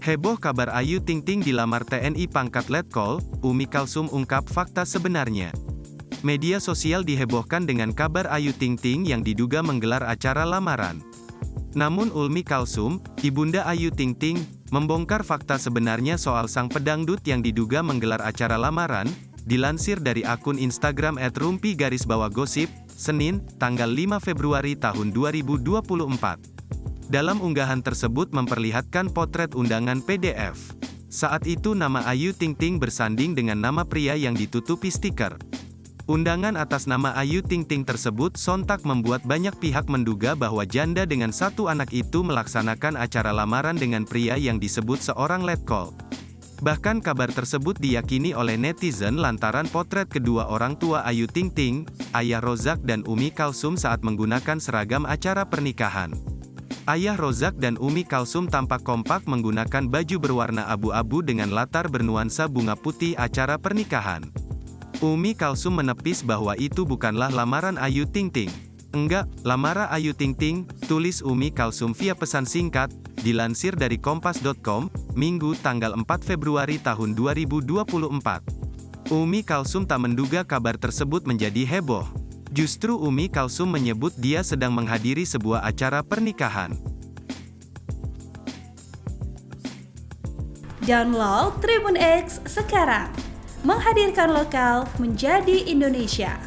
Heboh kabar Ayu Ting Ting dilamar TNI pangkat Letkol, Umi Kalsum ungkap fakta sebenarnya. Media sosial dihebohkan dengan kabar Ayu Ting Ting yang diduga menggelar acara lamaran. Namun Umi Kalsum, ibunda Ayu Ting Ting, membongkar fakta sebenarnya soal sang pedangdut yang diduga menggelar acara lamaran, dilansir dari akun Instagram @rumpi_gosip, Senin, tanggal 5 Februari tahun 2024. Dalam unggahan tersebut memperlihatkan potret undangan PDF. Saat itu nama Ayu Ting Ting bersanding dengan nama pria yang ditutupi stiker. Undangan atas nama Ayu Ting Ting tersebut sontak membuat banyak pihak menduga bahwa janda dengan satu anak itu melaksanakan acara lamaran dengan pria yang disebut seorang letkol. Bahkan kabar tersebut diyakini oleh netizen lantaran potret kedua orang tua Ayu Ting Ting, Ayah Rozak dan Umi Kalsum saat menggunakan seragam acara pernikahan. Ayah Rozak dan Umi Kalsum tampak kompak menggunakan baju berwarna abu-abu dengan latar bernuansa bunga putih acara pernikahan. Umi Kalsum menepis bahwa itu bukanlah lamaran Ayu Ting Ting. Enggak, lamaran Ayu Ting Ting, tulis Umi Kalsum via pesan singkat, dilansir dari kompas.com, Minggu tanggal 4 Februari tahun 2024. Umi Kalsum tak menduga kabar tersebut menjadi heboh. Justru Umi Kalsum menyebut dia sedang menghadiri sebuah acara pernikahan. Download Tribun X sekarang, menghadirkan lokal menjadi Indonesia.